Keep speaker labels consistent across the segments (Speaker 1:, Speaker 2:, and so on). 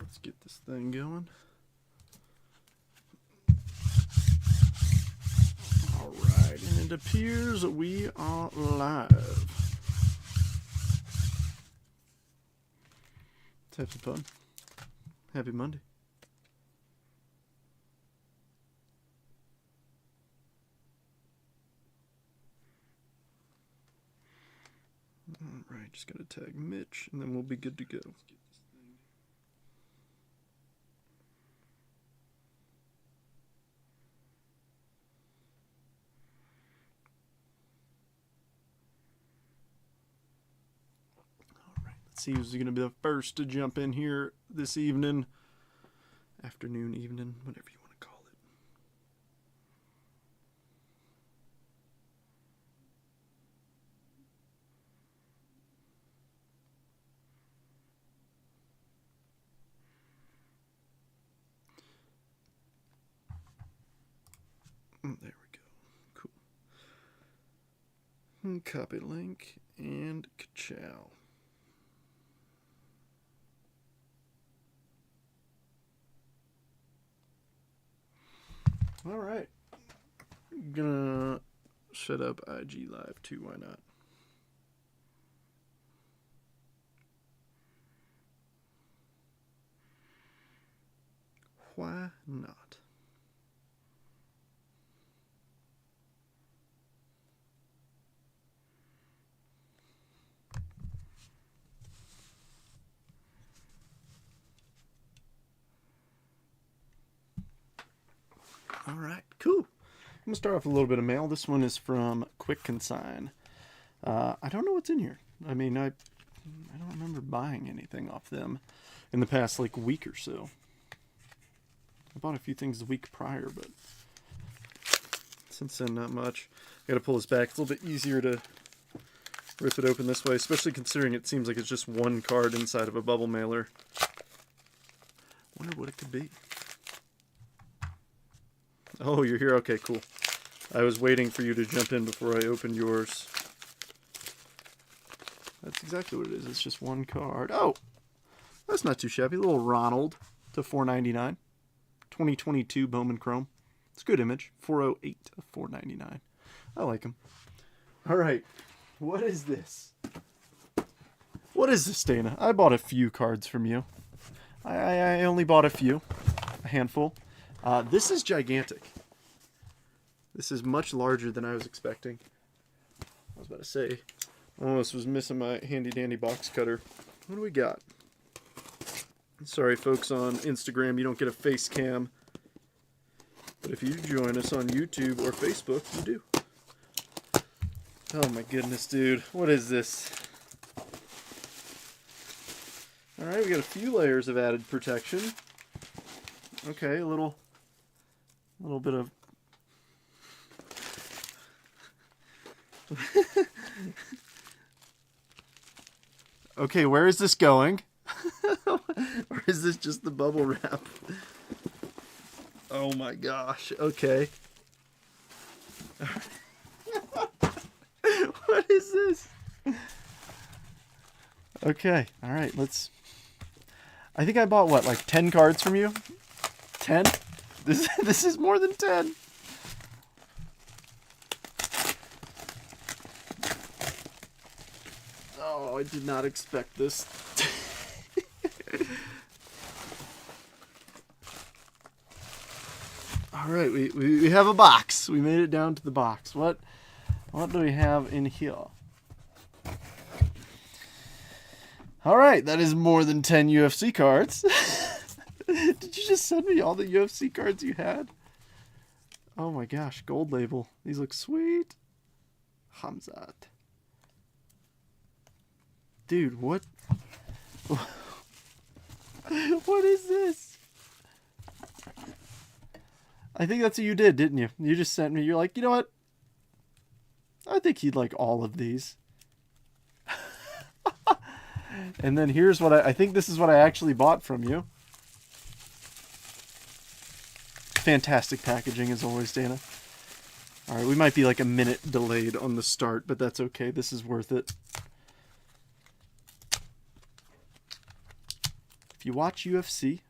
Speaker 1: Let's get this thing going. Alright, and it appears we are live. Let's have some fun. Happy Monday. Alright, just gotta tag Mitch, and then we'll be good to go. See who's going to be the first to jump in here this evening, afternoon, evening, whatever you want to call it. There we go. Cool. Copy link and ka-chow. All right, I'm gonna set up IG Live too. Why not? Why not? All right, cool. I'm gonna start off with a little bit of mail. This one is from Quick Consign. I don't know what's in here. I mean, I don't remember buying anything off them in the past like week or so. I bought a few things the week prior, but since then not much. I gotta pull this back. It's a little bit easier to rip it open this way, especially considering it seems like it's just one card inside of a bubble mailer. Wonder what it could be. Oh, you're here? Okay, cool. I was waiting for you to jump in before I opened yours. That's exactly what it is. It's just one card. Oh, that's not too shabby. Little Ronald to $4.99. 2022 Bowman Chrome. It's a good image. 408 of $4.99. I like him. All right. What is this? What is this, Dana? I bought a few cards from you. I only bought a few. A handful. This is gigantic. This is much larger than I was expecting. I was about to say, almost was missing my handy dandy box cutter. What do we got? Sorry, folks on Instagram, you don't get a face cam. But if you join us on YouTube or Facebook, you do. Oh my goodness, dude. What is this? Alright, we got a few layers of added protection. Okay, a little bit of okay, where is this going? Or is this just the bubble wrap? Oh my gosh, okay. What is this? Okay, alright, let's... I think I bought, what, like 10 cards from you? 10? This is more than 10. Oh, I did not expect this. Alright, we have a box. We made it down to the box. What do we have in here? Alright, that is more than 10 UFC cards. Did you just send me all the UFC cards you had? Oh my gosh, gold label. These look sweet. Hamzat. Dude, what? What is this? I think that's what you did, didn't you? You just sent me, you're like, you know what? I think he'd like all of these. And then here's what I think this is what I actually bought from you. Fantastic packaging as always, Dana. Alright, we might be like a minute delayed on the start, but that's okay. This is worth it. if you watch UFC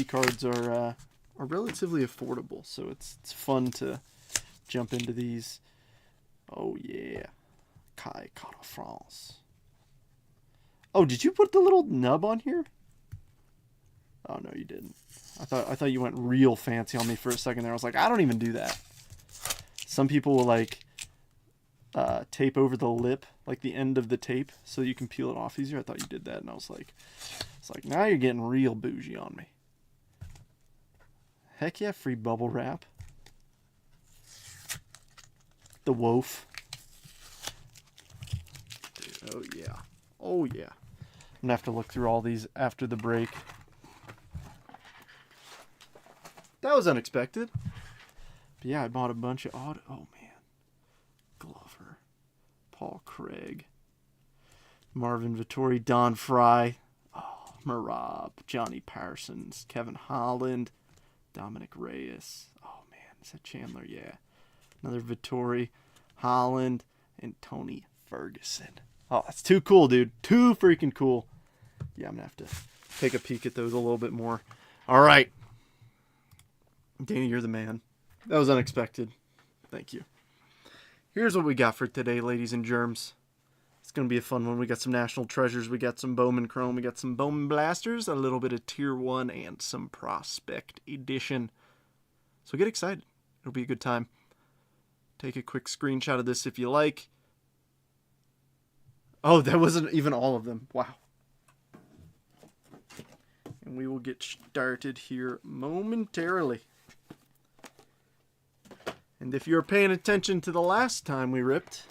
Speaker 1: cards are relatively affordable, so it's fun to jump into these. Oh yeah, Kai Kara-France. Oh, did you put the little nub on here? Oh no, you didn't. I thought you went real fancy on me for a second there. I was like, I don't even do that. Some people will like tape over the lip, like the end of the tape, so you can peel it off easier. I thought you did that, and I was like, now you're getting real bougie on me. Heck yeah, free bubble wrap. The Wolf. Oh yeah. Oh yeah. I'm gonna have to look through all these after the break. That was unexpected. But yeah, I bought a bunch of auto. Oh man. Glover. Paul Craig. Marvin Vittori. Don Fry. Oh, Marab. Johnny Parsons. Kevin Holland. Dominic Reyes. Oh man, is that Chandler? Yeah. Another Vittori. Holland. And Tony Ferguson. Oh, that's too cool, dude. Too freaking cool. Yeah, I'm going to have to take a peek at those a little bit more. All right. Danny, you're the man. That was unexpected. Thank you. Here's what we got for today, ladies and germs. It's going to be a fun one. We got some National Treasures. We got some Bowman Chrome. We got some Bowman Blasters, a little bit of Tier 1, and some Prospect Edition. So get excited. It'll be a good time. Take a quick screenshot of this if you like. Oh, that wasn't even all of them. Wow. And we will get started here momentarily. And if you're paying attention to the last time we ripped,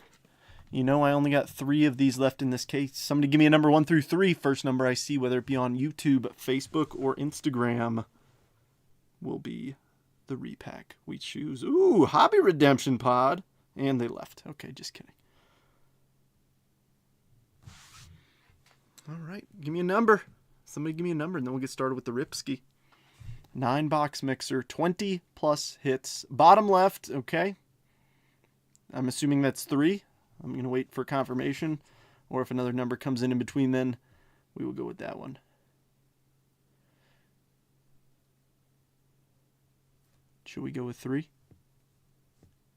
Speaker 1: you know I only got 3 of these left in this case. Somebody give me a number 1 through 3. First number I see, whether it be on YouTube, Facebook, or Instagram, will be the repack we choose. Ooh, Hobby Redemption Pod. And they left. Okay, just kidding. All right, give me a number. Somebody give me a number, and then we'll get started with the Ripski. 9-box mixer, 20 plus hits. Bottom left, okay. I'm assuming that's 3. I'm going to wait for confirmation. Or if another number comes in between, then we will go with that one. Should we go with 3?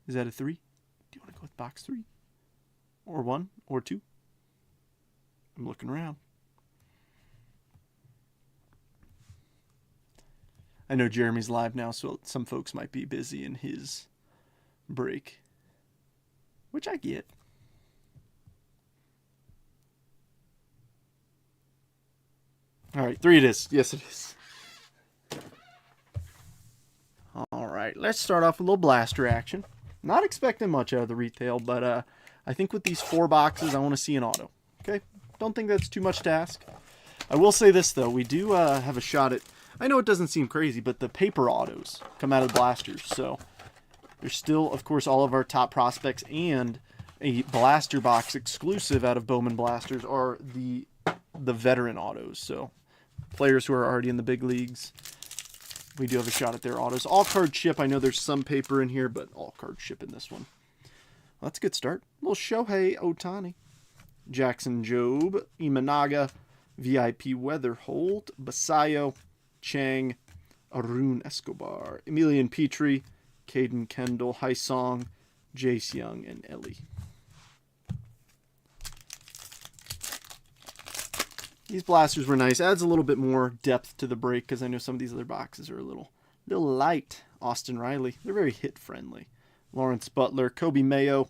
Speaker 1: Is that a 3? Do you want to go with box 3? Or 1? Or 2? I'm looking around. I know Jeremy's live now, so some folks might be busy in his break, which I get. All right, 3 it is. Yes, it is. All right, let's start off with a little blaster action. Not expecting much out of the retail, but I think with these 4 boxes, I want to see an auto. Okay, don't think that's too much to ask. I will say this, though. We do have a shot at... I know it doesn't seem crazy, but the paper autos come out of the blasters. So there's still, of course, all of our top prospects, and a blaster box exclusive out of Bowman Blasters are the veteran autos. So players who are already in the big leagues, we do have a shot at their autos. All card ship. I know there's some paper in here, but all card ship in this one. Well, that's a good start. A little Shohei Ohtani. Jackson Jobe. Imanaga. VIP Weatherholt. Basayo. Chang, Arun Escobar, Emilian Petrie, Caden Kendall, Haisong, Jace Young, and Ellie. These blasters were nice. Adds a little bit more depth to the break because I know some of these other boxes are a little light. Austin Riley, they're very hit friendly. Lawrence Butler, Kobe Mayo,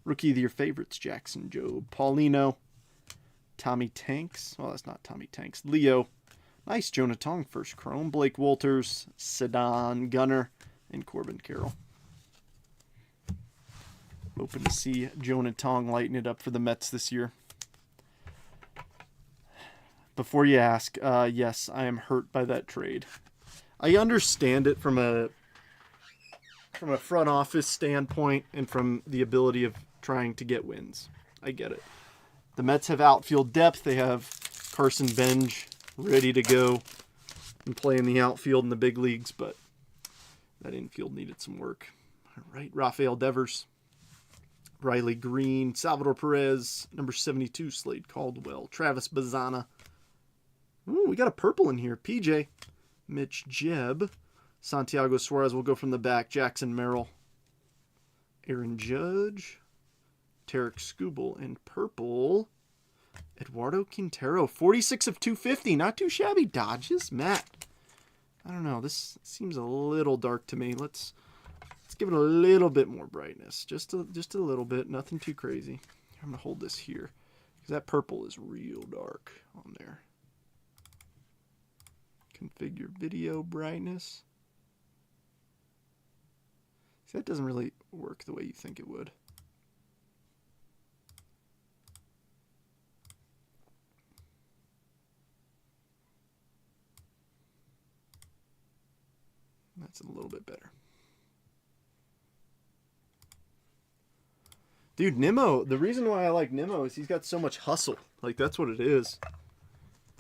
Speaker 1: rookie of your favorites, Jackson Jobe, Paulino, Tommy Tanks. Well, that's not Tommy Tanks. Leo. Nice Jonah Tong first chrome. Blake Wolters, Sedan Gunner, and Corbin Carroll. Hoping to see Jonah Tong lighten it up for the Mets this year. Before you ask, yes, I am hurt by that trade. I understand it from a front office standpoint and from the ability of trying to get wins. I get it. The Mets have outfield depth. They have Carson Benj ready to go and play in the outfield in the big leagues, but that infield needed some work. All right, Rafael Devers, Riley Green, Salvador Perez, number 72, Slade Caldwell, Travis Bazzana, Ooh, we got a purple in here. PJ, Mitch Jebb, Santiago Suarez will go from the back. Jackson Merrill, Aaron Judge, Tarek Skubal, and purple, Eduardo Quintero. 46 of 250. Not too shabby. Dodges. Matt. I don't know. This seems a little dark to me. Let's give it a little bit more brightness. Just a little bit. Nothing too crazy. I'm going to hold this here, because that purple is real dark on there. Configure video brightness. See, that doesn't really work the way you think it would. That's a little bit better. Dude, Nimmo, the reason why I like Nimmo is he's got so much hustle. Like, that's what it is.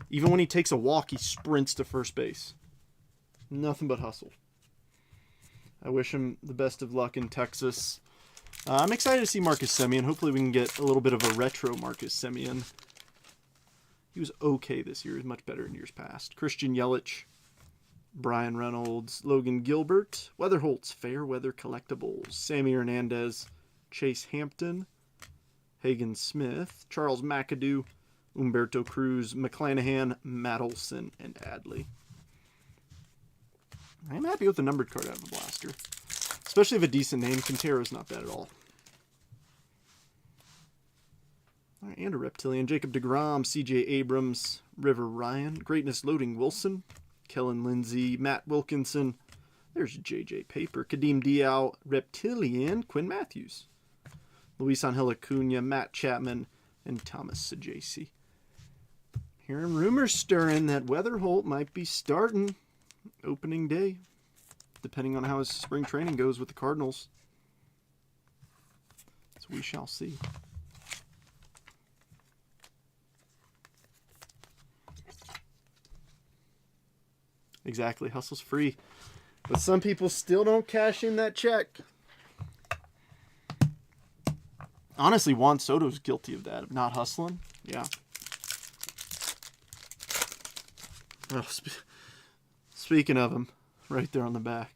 Speaker 1: Even when he takes a walk, he sprints to first base. Nothing but hustle. I wish him the best of luck in Texas. I'm excited to see Marcus Semien. Hopefully we can get a little bit of a retro Marcus Semien. He was okay this year. He was much better in years past. Christian Yelich, Brian Reynolds, Logan Gilbert, Weatherholtz, Fairweather Collectibles, Sammy Hernandez, Chase Hampton, Hagen Smith, Charles McAdoo, Humberto Cruz, McClanahan, Matt Olson, and Adley. I'm happy with the numbered card out of a blaster. Especially if a decent name. Quintero's not bad at all. All right, and a Reptilian. Jacob deGrom, C.J. Abrams, River Ryan, Greatness Loading Wilson, Kellen Lindsey, Matt Wilkinson. There's J.J. Paper, Kadeem Diao, Reptilian, Quinn Matthews, Luis Angel Acuna, Matt Chapman, and Thomas Sajaci. Hearing rumors stirring that Weatherholt might be starting opening day, depending on how his spring training goes with the Cardinals. So we shall see. Exactly, hustle's free. But some people still don't cash in that check. Honestly, Juan Soto's guilty of that, of not hustling. Yeah. Well, speaking of him, right there on the back.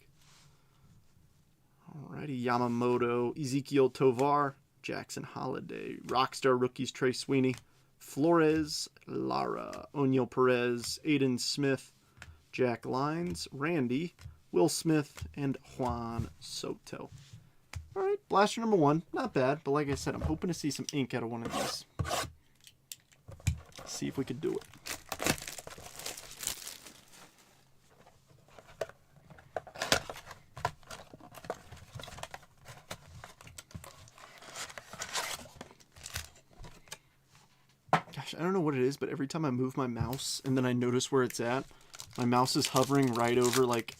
Speaker 1: Alrighty, Yamamoto, Ezekiel Tovar, Jackson Holiday, Rockstar rookies Trey Sweeney, Flores, Lara, O'Neal Perez, Aiden Smith, Jack Lyons, Randy, Will Smith, and Juan Soto. All right, blaster number 1. Not bad, but like I said, I'm hoping to see some ink out of one of these. See if we could do it. Gosh, I don't know what it is, but every time I move my mouse and then I notice where it's at, my mouse is hovering right over, like,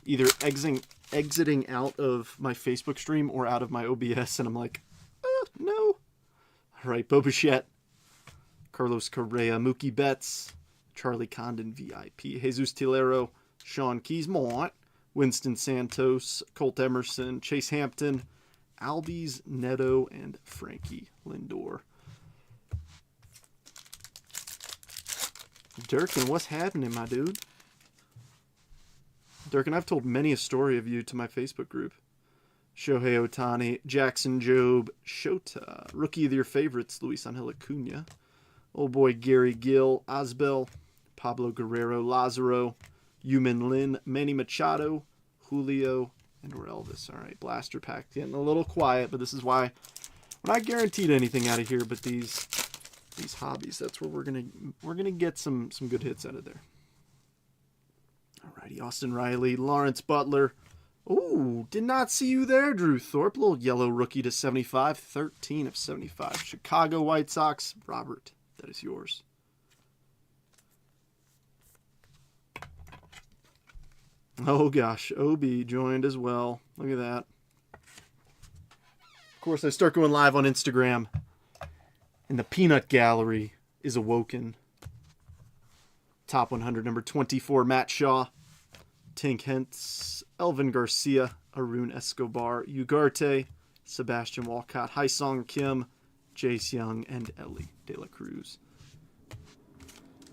Speaker 1: either exiting out of my Facebook stream or out of my OBS, and I'm like, no. All right, Bo Bichette, Carlos Correa, Mookie Betts, Charlie Condon VIP, Jesus Tilero, Sean Keysmont, Winston Santos, Colt Emerson, Chase Hampton, Albies Neto, and Frankie Lindor. Durkin, what's happening, my dude? Durkin, I've told many a story of you to my Facebook group. Shohei Ohtani, Jackson Jobe, Shota, rookie of your favorites, Luis Angel Acuna, old boy Gary Gill, Osbel, Pablo Guerrero, Lazaro, Yumin Lin, Manny Machado, Julio, and Elvis. All right, blaster pack getting a little quiet, but this is why we're not guaranteed anything out of here. But these hobbies, that's where we're gonna get some good hits out of there. Alrighty, Austin Riley, Lawrence Butler. Ooh, did not see you there, Drew Thorpe. Little yellow rookie to 75, 13 of 75. Chicago White Sox, Robert, that is yours. Oh gosh, OB joined as well. Look at that. Of course, I start going live on Instagram, and the peanut gallery is awoken. Top 100, number 24, Matt Shaw, Tink Hentz, Elvin Garcia, Arun Escobar, Ugarte, Sebastian Walcott, Haesung Kim, Jace Young, and Ellie De La Cruz.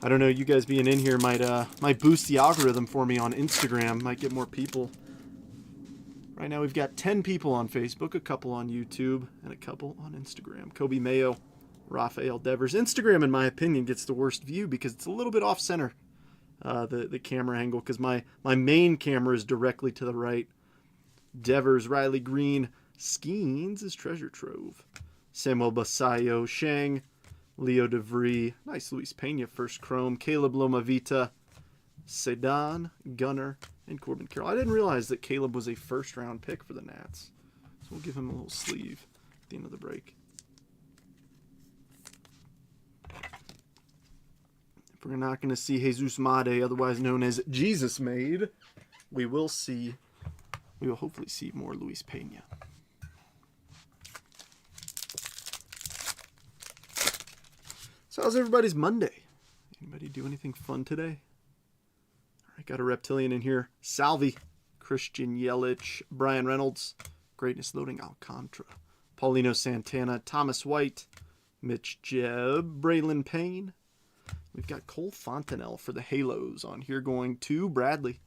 Speaker 1: I don't know, you guys being in here might boost the algorithm for me on Instagram. Might get more people. Right now we've got 10 people on Facebook, a couple on YouTube, and a couple on Instagram. Kobe Mayo, Rafael Devers. Instagram, in my opinion, gets the worst view because it's a little bit off-center, the camera angle, because my main camera is directly to the right. Devers, Riley Green, Skeens is Treasure Trove. Samuel Basayo, Shang, Leo DeVry, nice Luis Pena, first chrome. Caleb Lomavita, Sedan, Gunner, and Corbin Carroll. I didn't realize that Caleb was a first-round pick for the Nats. So we'll give him a little sleeve at the end of the break. If we're not going to see Jesus Made, otherwise known as Jesus Made, we will hopefully see more Luis Pena. So how's everybody's Monday? Anybody do anything fun today? All right, got a Reptilian in here. Salvi, Christian Yelich, Brian Reynolds, Greatness Loading Alcantara, Paulino Santana, Thomas White, Mitch Jebb, Braylon Payne. We've got Cole Fontenelle for the Halos on here, going to Bradley,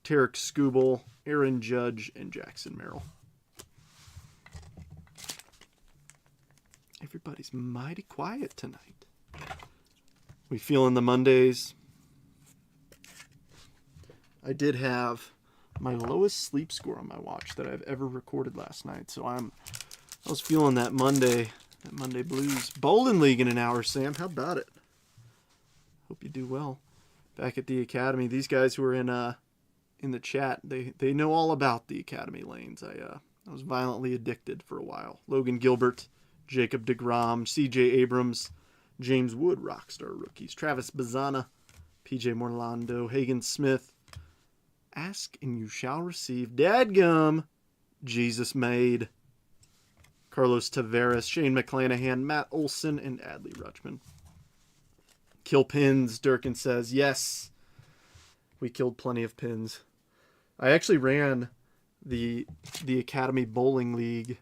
Speaker 1: Tarek Skubal, Aaron Judge, and Jackson Merrill. Everybody's mighty quiet tonight. We feeling the Mondays? I did have my lowest sleep score on my watch that I've ever recorded last night, so I was feeling that Monday blues. Bowling League in an hour, Sam. How about it? Hope you do well. Back at the Academy, these guys who are in the chat, they know all about the Academy lanes. I was violently addicted for a while. Logan Gilbert, Jacob deGrom, C.J. Abrams, James Wood, Rockstar rookies, Travis Bazana, P.J. Morlando, Hagen Smith, Ask and You Shall Receive, Dadgum, Jesus Made, Carlos Tavares, Shane McClanahan, Matt Olson, and Adley Rutschman. Kill pins, Durkin says. Yes, we killed plenty of pins. I actually ran the Academy Bowling League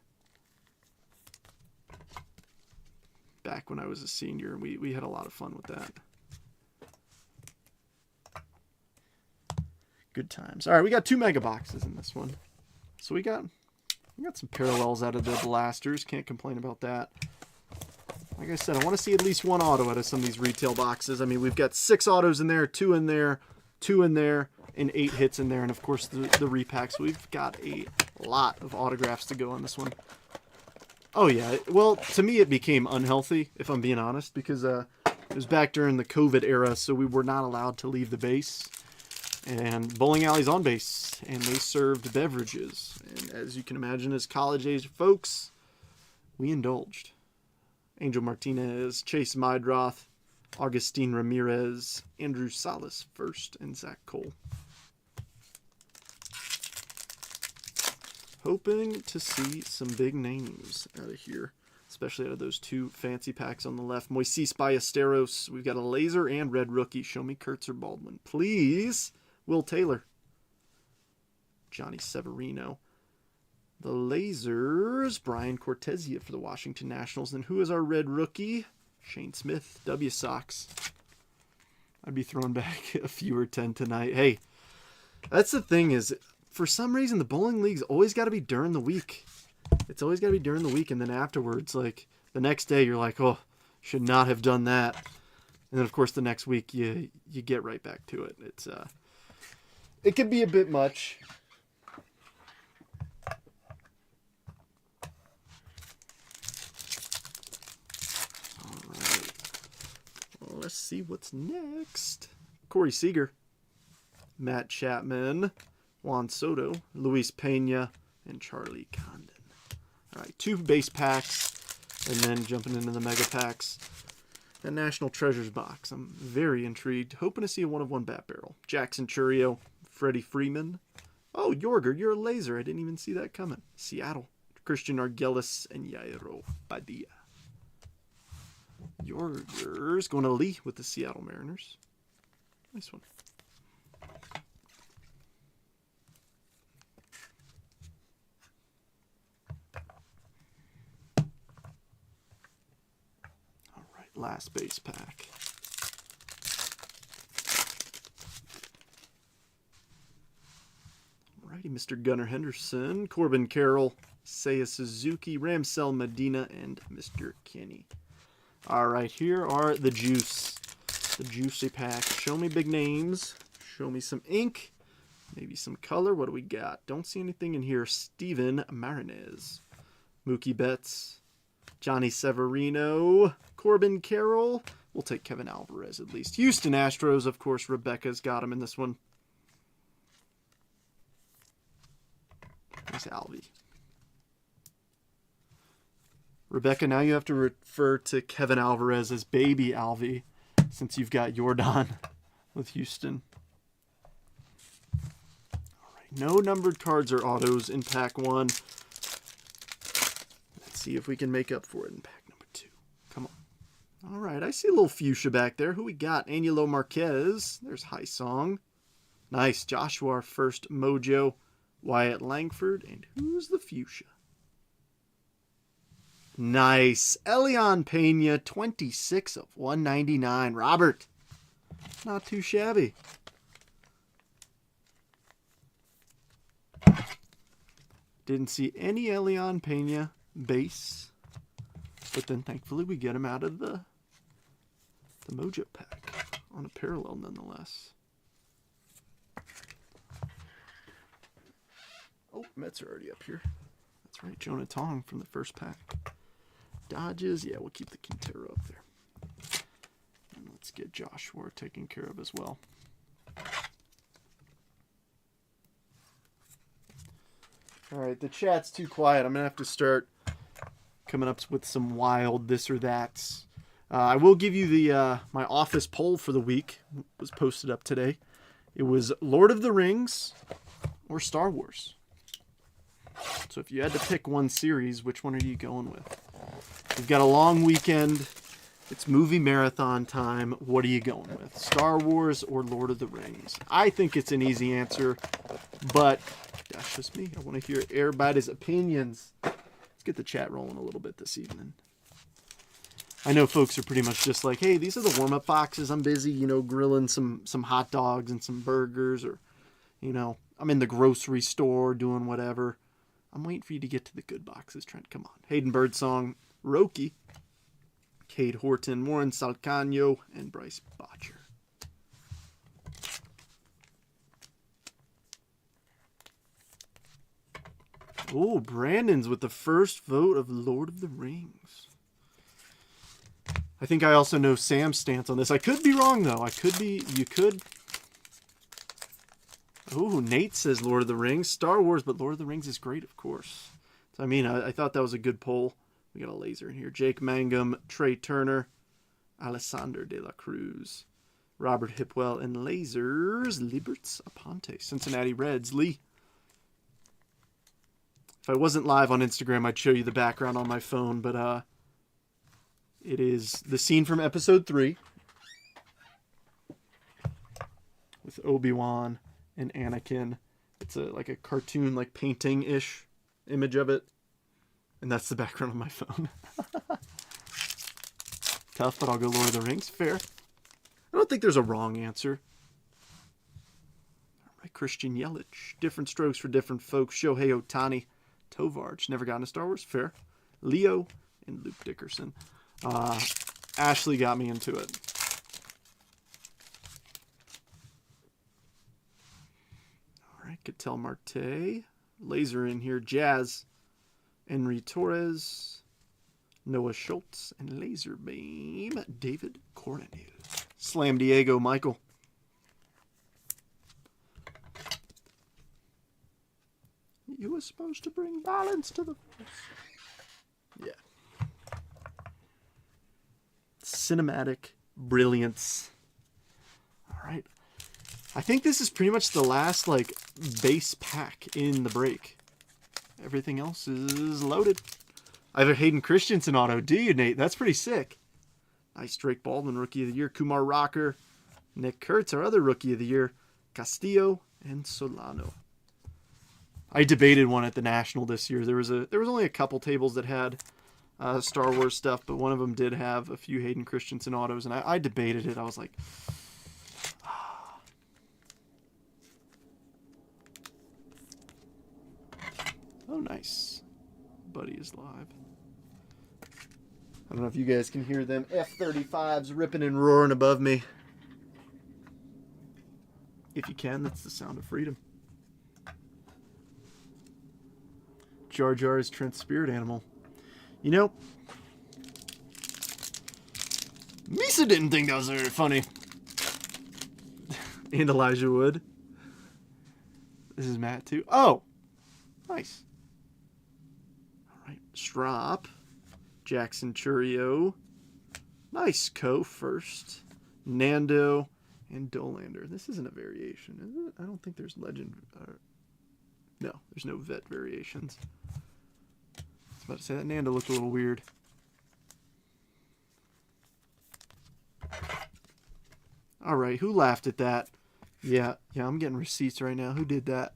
Speaker 1: back when I was a senior, and we had a lot of fun with that. Good times. All right, we got 2 mega boxes in this one. So we got some parallels out of the blasters. Can't complain about that. Like I said, I want to see at least 1 auto out of some of these retail boxes. I mean, we've got 6 autos in there, 2 in there, 2 in there, and 8 hits in there. And, of course, the repacks. We've got a lot of autographs to go on this one. Oh, yeah. Well, to me, it became unhealthy, if I'm being honest, because it was back during the COVID era, so we were not allowed to leave the base. And bowling alley's on base, and they served beverages. And as you can imagine, as college-age folks, we indulged. Angel Martinez, Chase Mydroth, Augustine Ramirez, Andrew Salas first, and Zach Cole. Hoping to see some big names out of here, especially out of those 2 fancy packs on the left. Moises Ballesteros. We've got a laser and red rookie. Show me Kurtz or Baldwin, please. Will Taylor. Johnny Severino. The lasers, Brian Cortezia for the Washington Nationals. And who is our red rookie? Shane Smith, W Sox. I'd be throwing back a few or 10 tonight. Hey, that's the thing is, for some reason, the bowling league's always got to be during the week. It's always got to be during the week, and then afterwards, like, the next day, you're like, oh, should not have done that. And then, of course, the next week, you get right back to it. It can be a bit much. Let's see what's next. Corey Seager, Matt Chapman, Juan Soto, Luis Pena, and Charlie Condon. All right, 2 base packs, and then jumping into the mega packs. That National Treasures box, I'm very intrigued. Hoping to see a 1-of-1 bat barrel. Jackson Churio, Freddie Freeman. Oh, Yorger, you're a laser. I didn't even see that coming. Seattle, Christian Argelis, and Yairo Padilla. Yorger's going to Lee with the Seattle Mariners. Nice one. All right, last base pack. Alrighty, Mr. Gunnar Henderson, Corbin Carroll, Seiya Suzuki, Ramsell Medina, and Mr. Kenny. Alright, here are the juice. The juicy pack. Show me big names. Show me some ink. Maybe some color. What do we got? Don't see anything in here. Steven Marinez. Mookie Betts. Johnny Severino. Corbin Carroll. We'll take Kevin Alvarez at least. Houston Astros, of course, Rebecca's got him in this one. There's Alvy. Rebecca, now you have to refer to Kevin Alvarez as Baby Alvy, since you've got Jordan with Houston. All right, no numbered cards or autos in pack 1. Let's see if we can make up for it in pack number 2. Come on. All right, I see a little fuchsia back there. Who we got? Angelo Marquez. There's High Song. Nice. Joshua, our first mojo. Wyatt Langford. And who's the fuchsia? Nice. Elian Pena, 26 of 199. Robert, not too shabby. Didn't see any Elian Pena base, but then thankfully we get him out of the Mojo pack on a parallel nonetheless. Oh, Mets are already up here. That's right, Jonah Tong from the first pack. Dodges, yeah, we'll keep the Quintero up there. And let's get Joshua taken care of as well. All right, the chat's too quiet. I'm going to have to start coming up with some wild this or that. I will give you the my office poll for the week. It was posted up today. It was Lord of the Rings or Star Wars. So if you had to pick one series, which one are you going with? We've got a long weekend. It's movie marathon time. What are you going with? Star Wars or Lord of the Rings? I think it's an easy answer, but that's just me. I want to hear everybody's opinions. Let's get the chat rolling a little bit this evening. I know folks are pretty much just like, hey, these are the warm-up boxes. I'm busy, grilling some hot dogs and some burgers, or, I'm in the grocery store doing whatever. I'm waiting for you to get to the good boxes, Trent. Come on. Hayden Birdsong, Roki, Cade Horton, Warren Salcano, and Bryce Botcher. Oh, Brandon's with the first vote of Lord of the Rings. I think I also know Sam's stance on this. I could be wrong, though. You could. Oh, Nate says Lord of the Rings. Star Wars, but Lord of the Rings is great, of course. So, I thought that was a good poll. We got a laser in here. Jake Mangum, Trey Turner, Alessandro De La Cruz, Robert Hipwell, and lasers, Liberts Aponte, Cincinnati Reds, Lee. If I wasn't live on Instagram, I'd show you the background on my phone, but it is the scene from episode 3 with Obi-Wan and Anakin. It's like a cartoon, like painting-ish image of it. And that's the background on my phone. Tough, but I'll go Lord of the Rings. Fair. I don't think there's a wrong answer. All right, Christian Yelich. Different strokes for different folks. Shohei Ohtani. Tovarch. Never gotten a Star Wars. Fair. Leo and Luke Dickerson. Ashley got me into it. All right, Ketel Marte. Laser in here. Jazz. Henry Torres, Noah Schultz, and Laser Beam, David Coronel. Slam Diego, Michael. You were supposed to bring balance to the force. Yeah. Cinematic brilliance. All right. I think this is pretty much the last, base pack in the break. Everything else is loaded. I have a Hayden Christensen auto. Do you, Nate? That's pretty sick. Nice. Drake Baldwin, Rookie of the Year. Kumar Rocker. Nick Kurtz, our other Rookie of the Year. Castillo and Solano. I debated one at the National this year. There was only a couple tables that had Star Wars stuff, but one of them did have a few Hayden Christensen autos, and I debated it. I was like, Oh, nice. Buddy is live. I don't know if you guys can hear them F-35s ripping and roaring above me. If you can, that's the sound of freedom. Jar Jar is Trent's spirit animal. You know, Misa didn't think that was very funny. And Elijah Wood. This is Matt too. Oh, nice. All right, Strop, Jackson Churio, nice Co first, Nando, and Dolander. This isn't a variation, is it? I don't think there's legend. No, there's no vet variations. I was about to say that Nando looked a little weird. All right, who laughed at that? Yeah, I'm getting receipts right now. Who did that?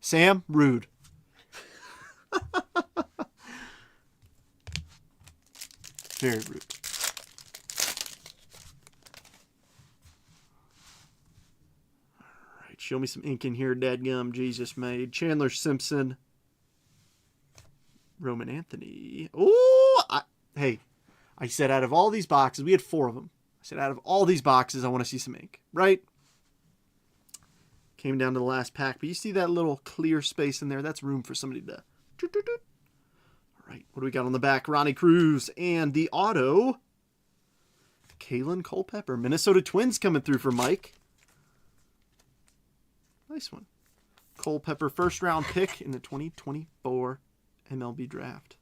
Speaker 1: Sam? Rude. Very rude. All right, show me some ink in here, dadgum. Jesus made. Chandler Simpson. Roman Anthony. Oh, hey, I said out of all these boxes, we had 4 of them. I said out of all these boxes, I want to see some ink, right? Came down to the last pack, but you see that little clear space in there? That's room for somebody to... All right, what do we got on the back? Ronnie Cruz and the auto. Kalen Culpepper. Minnesota Twins coming through for Mike. Nice one. Culpepper first round pick in the 2024 MLB draft.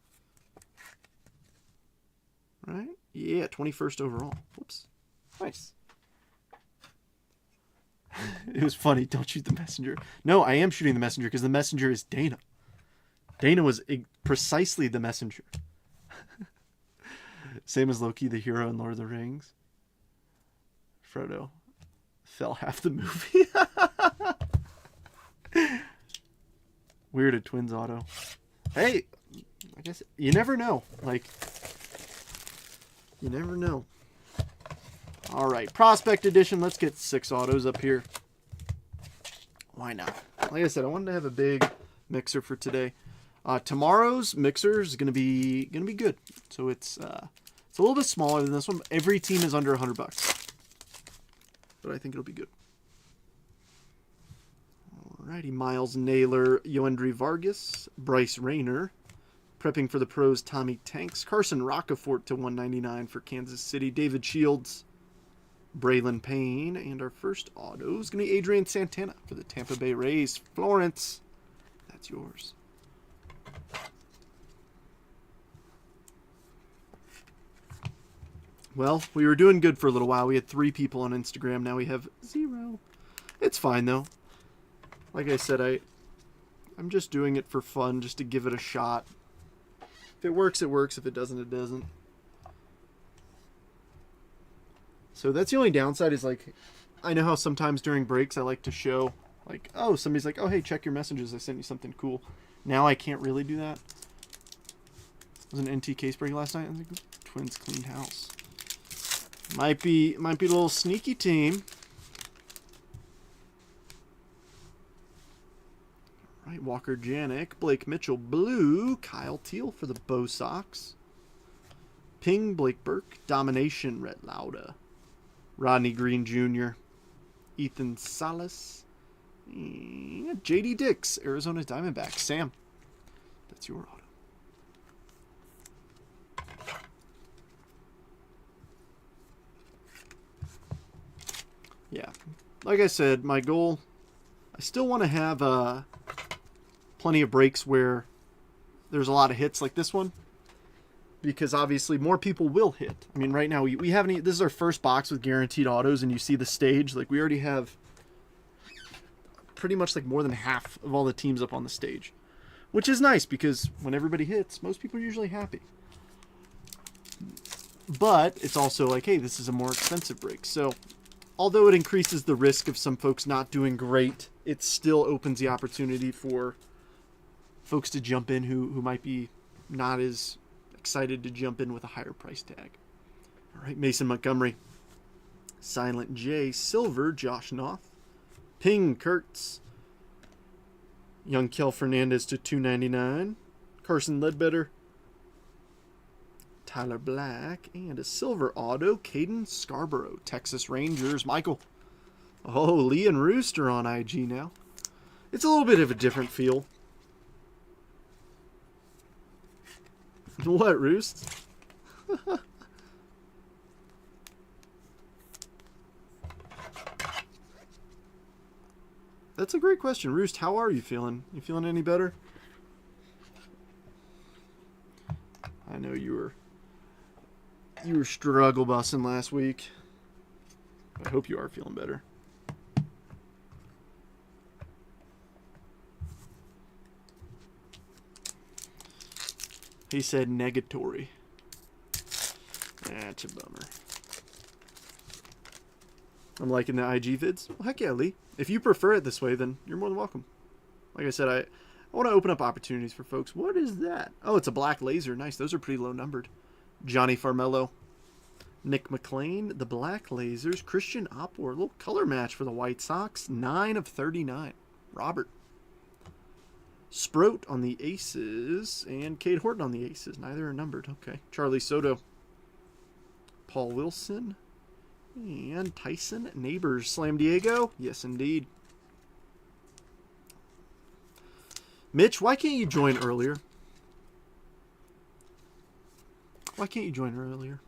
Speaker 1: Right? Yeah, 21st overall. Whoops. Nice. It was funny. Don't shoot the messenger. No, I am shooting the messenger because the messenger is Dana. Dana was precisely the messenger. Same as Loki, the hero in Lord of the Rings. Frodo fell half the movie. Weird at Twins auto. Hey, I guess you never know. Like, you never know. All right, Prospect Edition. Let's get 6 autos up here. Why not? Like I said, I wanted to have a big mixer for today. Tomorrow's mixer is gonna be good. So it's a little bit smaller than this one. Every team is under $100, but I think it'll be good. Alrighty, Miles Naylor, Yoendry Vargas, Bryce Rayner, prepping for the pros. Tommy Tanks, Carson Roccaforte to 199 for Kansas City. David Shields, Braylon Payne, and our first auto is gonna be Adrian Santana for the Tampa Bay Rays. Florence, that's yours. Well, we were doing good for a little while. We had 3 people on Instagram. Now we have 0. It's fine, though. Like I said, I'm just doing it for fun, just to give it a shot. If it works, it works. If it doesn't, it doesn't. So that's the only downside is, like, I know how sometimes during breaks I like to show, like, oh, somebody's like, oh, hey, check your messages. I sent you something cool. Now I can't really do that. It was an NT case break last night. I think Twins cleaned house. Might be a little sneaky team. All right, Walker Janik, Blake Mitchell, blue, Kyle Teal for the Bo Sox. Ping, Blake Burke, Domination, Rhett Lauda, Rodney Green Jr., Ethan Salas, and JD Dix, Arizona Diamondbacks. Sam, that's your auto. Yeah, like I said, my goal, I still want to have plenty of breaks where there's a lot of hits like this one, because obviously more people will hit. I mean, right now we haven't, this is our first box with guaranteed autos, and you see the stage, like we already have pretty much like more than half of all the teams up on the stage, which is nice because when everybody hits, most people are usually happy. But it's also like, hey, this is a more expensive break. So although it increases the risk of some folks not doing great, it still opens the opportunity for folks to jump in who might be not as excited to jump in with a higher price tag. All right, Mason Montgomery, Silent J, Silver, Josh Noth, Ping Kurtz, Young Kel Fernandez to 299. Carson Ledbetter. Tyler Black. And a silver auto. Caden Scarborough. Texas Rangers. Michael. Oh, Lee and Rooster on IG now. It's a little bit of a different feel. What, Roost? That's a great question. Roost, how are you feeling? You feeling any better? I know you were struggle bussing last week. I hope you are feeling better. He said negatory. That's a bummer. I'm liking the IG vids. Well, heck yeah, Lee. If you prefer it this way, then you're more than welcome. Like I said, I want to open up opportunities for folks. What is that? Oh, it's a black laser. Nice. Those are pretty low numbered. Johnny Farmello. Nick McLean. The black lasers. Christian Opor. A little color match for the White Sox. 9 of 39. Robert. Sproat on the aces. And Cade Horton on the aces. Neither are numbered. Okay. Charlie Soto. Paul Wilson. And Tyson Neighbors. Slam Diego? Yes, indeed. Mitch, why can't you join earlier? Why can't you join earlier?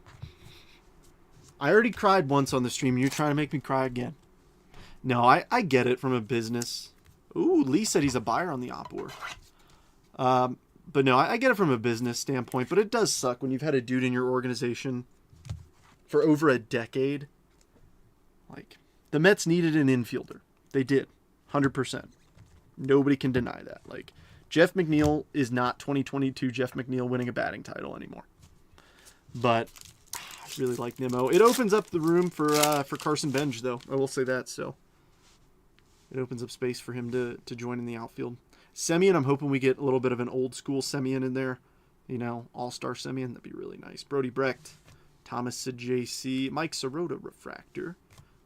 Speaker 1: I already cried once on the stream. You're trying to make me cry again. No, I get it from a business. Ooh, Lee said he's a buyer on the Opor. But no, I get it from a business standpoint. But it does suck when you've had a dude in your organization for over a decade. Like, the Mets needed an infielder. They did. 100%. Nobody can deny that. Like, Jeff McNeil is not 2022 Jeff McNeil winning a batting title anymore. But I really like Nimmo. It opens up the room for Carson Benj, though. I will say that. So it opens up space for him to join in the outfield. Semien, I'm hoping we get a little bit of an old school Semien in there. You know, all-star Semien. That'd be really nice. Brody Brecht, Thomas JC, Mike Sirota refractor.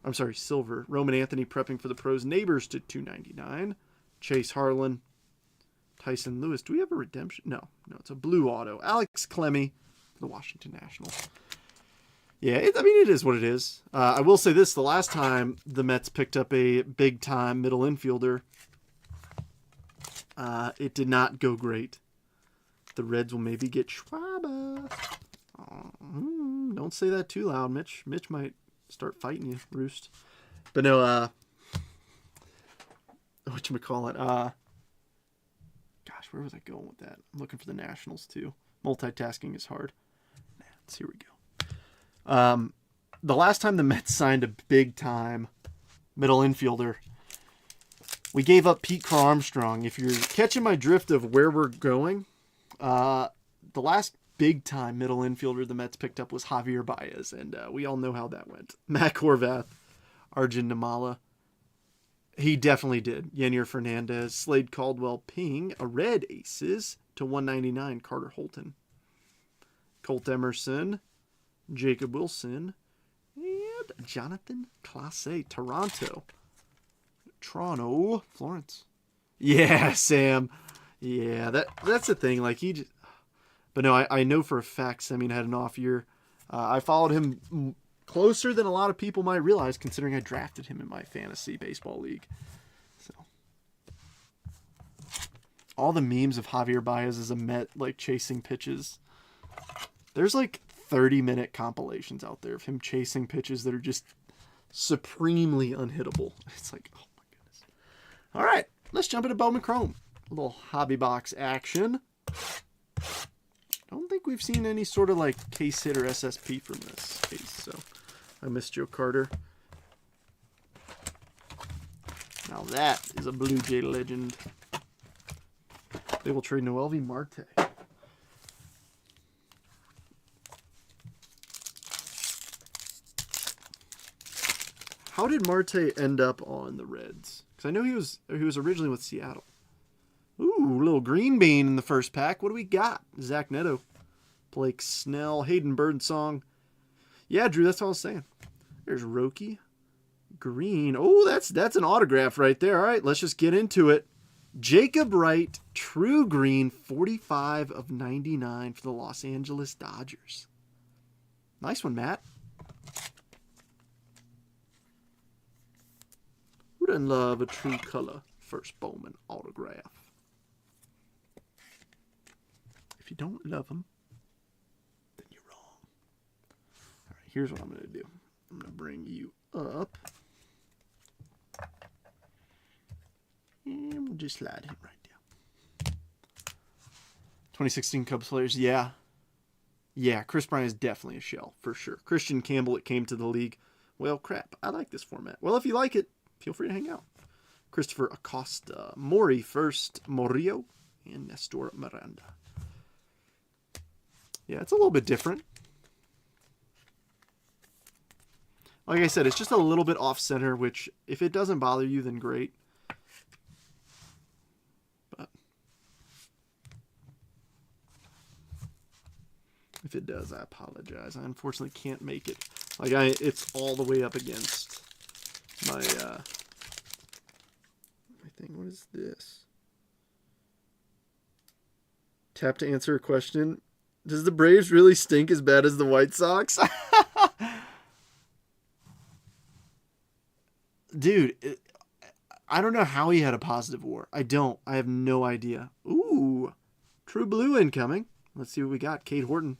Speaker 1: I'm sorry, silver. Roman Anthony prepping for the pros. Neighbors to 299. Chase Harlan. Tyson Lewis. Do we have a redemption? No, it's a blue auto. Alex Clemmy for the Washington Nationals. Yeah, it is what it is. I will say this. The last time the Mets picked up a big-time middle infielder, it did not go great. The Reds will maybe get Schwaba. Don't say that too loud, Mitch. Mitch might start fighting you, Roost. But no, whatchamacallit? Gosh, where was I going with that? I'm looking for the Nationals, too. Multitasking is hard. Nats, here we go. The last time the Mets signed a big-time middle infielder, we gave up Pete Crow Armstrong. If you're catching my drift of where we're going, the last big-time middle infielder the Mets picked up was Javier Baez, and we all know how that went. Matt Horvath, Arjun Nimala. He definitely did. Yenier Fernandez, Slade Caldwell Ping, a red aces to 199, Carter Holton. Colt Emerson, Jacob Wilson, and Jonathan Clase, Toronto, Florence. Yeah, Sam. Yeah, that's the thing. Like, he just... But no, I know for a fact Semien had an off year. I followed him closer than a lot of people might realize, considering I drafted him in my fantasy baseball league. So, all the memes of Javier Baez as a Met, like, chasing pitches. There's, like, 30-minute compilations out there of him chasing pitches that are just supremely unhittable. It's like, oh my goodness. All right, let's jump into Bowman Chrome. A little hobby box action. I don't think we've seen any sort of like case hit or SSP from this case, so I missed Joe Carter. Now that is a Blue Jay legend. They will trade Noelvi Marte. How did Marte end up on the Reds? Because I know he was originally with Seattle. Ooh, little green bean in the first pack. What do we got? Zach Neto, Blake Snell, Hayden Birdsong. Yeah, Drew, that's what I was saying. There's Roki. Green. Oh, that's an autograph right there. All right, let's just get into it. Jacob Wright, true green, 45 of 99 for the Los Angeles Dodgers. Nice one, Matt. Who doesn't love a true color first Bowman autograph? If you don't love them, then you're wrong. All right, here's what I'm going to do. I'm going to bring you up. And we'll just slide him right down. 2016 Cubs players, yeah. Yeah, Chris Bryant is definitely a shell, for sure. Christian Campbell, it came to the league. Well, crap, I like this format. Well, if you like it, feel free to hang out. Christopher Acosta, Maury first, Morillo, and Nestor Miranda. Yeah, it's a little bit different. Like I said, it's just a little bit off-center, which, if it doesn't bother you, then great. But if it does, I apologize. I unfortunately can't make it. Like, it's all the way up against my, my thing. What is this? Tap to answer a question. Does the Braves really stink as bad as the White Sox? Dude, I don't know how he had a positive WAR. I don't. I have no idea. Ooh, true blue incoming. Let's see what we got. Cade Horton,